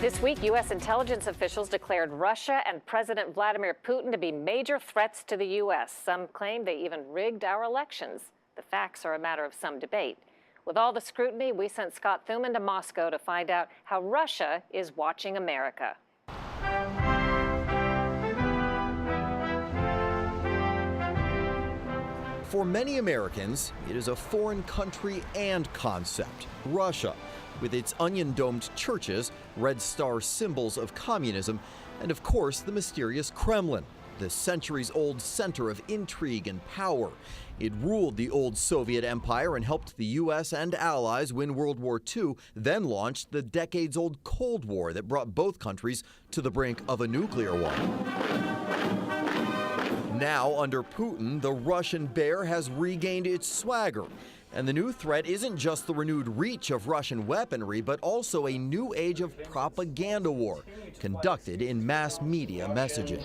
This week, U.S. intelligence officials declared Russia and President Vladimir Putin to be major threats to the U.S. Some claim they even rigged our elections. The facts are a matter of some debate. With all the scrutiny, we sent Scott Thuman to Moscow to find out how Russia is watching America. For many Americans, it is a foreign country and concept, Russia, with its onion-domed churches, red star symbols of communism, and of course the mysterious Kremlin, the centuries-old center of intrigue and power. It ruled the old Soviet empire and helped the U.S. and allies win World War II, then launched the decades-old Cold War that brought both countries to the brink of a nuclear one. Now, under Putin, the Russian bear has regained its swagger. And the new threat isn't just the renewed reach of Russian weaponry, but also a new age of propaganda war conducted in mass media messaging.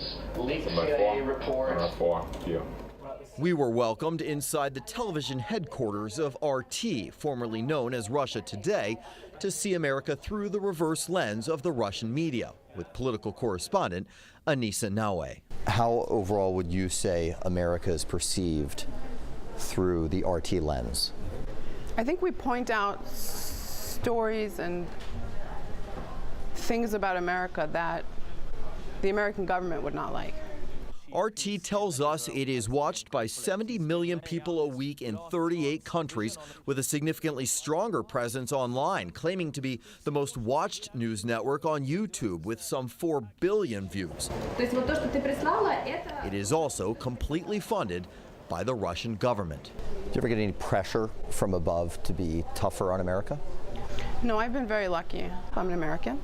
We were welcomed inside the television headquarters of RT, formerly known as Russia Today, to see America through the reverse lens of the Russian media, with political correspondent Anissa Naue. How overall would you say America is perceived through the RT lens? I think we point out stories and things about America that the American government would not like. RT tells us it is watched by 70 million people a week in 38 countries, with a significantly stronger presence online, claiming to be the most watched news network on YouTube with some 4 billion views. It is also completely funded by the Russian government. Do you ever get any pressure from above to be tougher on America? No, I've been very lucky. I'm an American.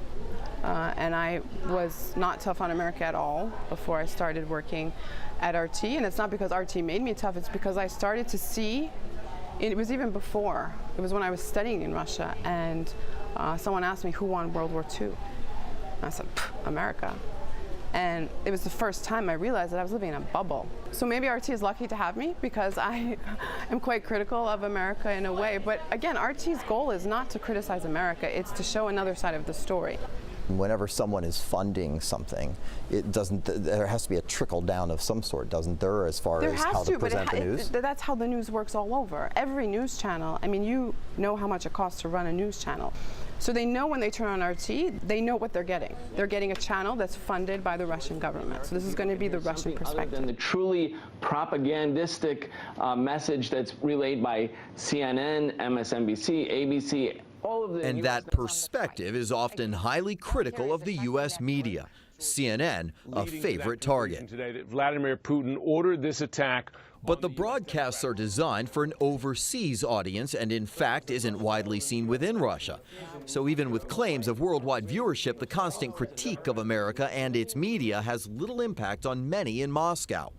And I was not tough on America at all before I started working at RT. And it's not because RT made me tough, it's because I started to see, it was even before, it was when I was studying in Russia, and someone asked me who won World War II. I said, America. And it was the first time I realized that I was living in a bubble. So maybe RT is lucky to have me because I am quite critical of America in a way. But again, RT's goal is not to criticize America, it's to show another side of the story. Whenever someone is funding something, there has to be a trickle down of some sort, doesn't there, as far as how to present the news? That's how the news works all over. Every news channel, I mean, you know how much it costs to run a news channel. So they know when they turn on RT, they know what they're getting. They're getting a channel that's funded by the Russian government. So this is going to be the Russian perspective. Other than the truly propagandistic message that's relayed by CNN, MSNBC, ABC, and that perspective is often highly critical of the U.S. media. CNN, a favorite target. Today that Vladimir Putin ordered this attack. But the broadcasts are designed for an overseas audience and, in fact, isn't widely seen within Russia. So even with claims of worldwide viewership, the constant critique of America and its media has little impact on many in Moscow.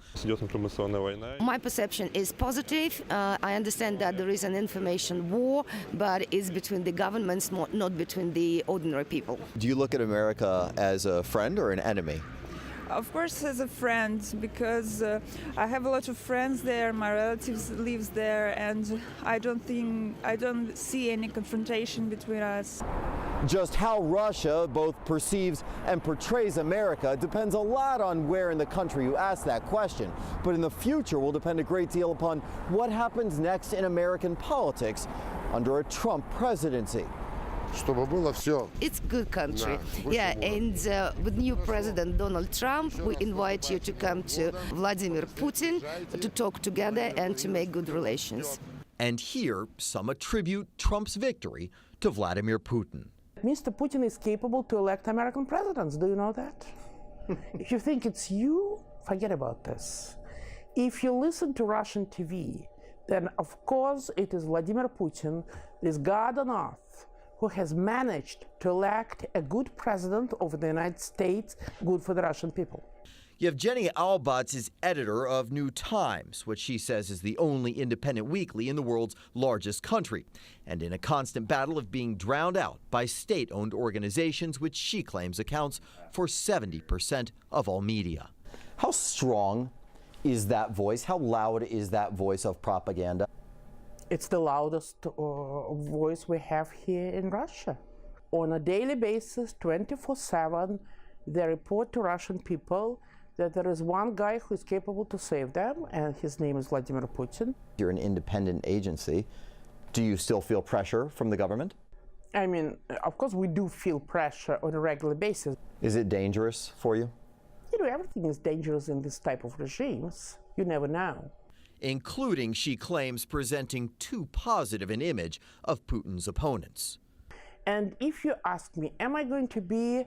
My perception is positive. I understand that there is an information war, but it's between the governments, not between the ordinary people. Do you look at America as a friend or an enemy? Of course, as a friend, because I have a lot of friends there, my relatives live there, and I don't see any confrontation between us. Just how Russia both perceives and portrays America depends a lot on where in the country you ask that question. But in the future will depend a great deal upon what happens next in American politics under a Trump presidency. It's a good country. Yeah, and with new President Donald Trump, we invite you to come to Vladimir Putin to talk together and to make good relations. And here, some attribute Trump's victory to Vladimir Putin. Mr. Putin is capable to elect American presidents. Do you know that? If you think it's you, forget about this. If you listen to Russian TV, then of course it is Vladimir Putin, this God on earth, who has managed to elect a good president of the United States, good for the Russian people. Yevgeny Albats is editor of New Times, which she says is the only independent weekly in the world's largest country, and in a constant battle of being drowned out by state-owned organizations, which she claims accounts for 70% of all media. How strong is that voice? How loud is that voice of propaganda? It's the loudest voice we have here in Russia. on a daily basis, 24/7, they report to Russian people that there is one guy who is capable to save them, and his name is Vladimir Putin. You're an independent agency. Do you still feel pressure from the government? I mean, of course, we do feel pressure on a regular basis. Is it dangerous for you? You know, everything is dangerous in this type of regimes. You never know. Including, she claims, presenting too positive an image of Putin's opponents. And if you ask me, am I going to be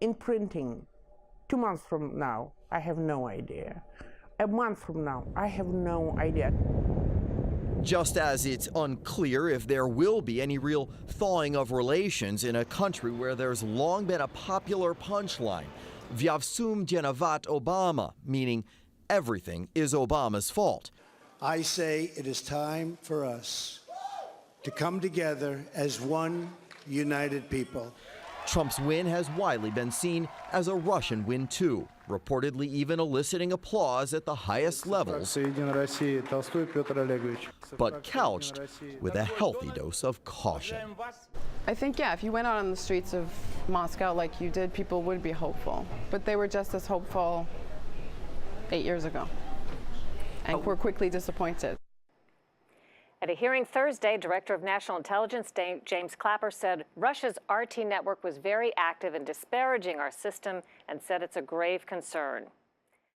in printing 2 months from now? I have no idea. A month from now, I have no idea. Just as it's unclear if there will be any real thawing of relations in a country where there's long been a popular punchline, "Vya всем виноват Obama," meaning everything is Obama's fault. I say it is time for us to come together as one united people. Trump's win has widely been seen as a Russian win too, reportedly even eliciting applause at the highest levels, but couched with a healthy dose of caution. I think, yeah, if you went out on the streets of Moscow like you did, people would be hopeful. But they were just as hopeful 8 years ago and were quickly disappointed. At a hearing Thursday, Director of National Intelligence James Clapper said Russia's RT network was very active in disparaging our system and said it's a grave concern.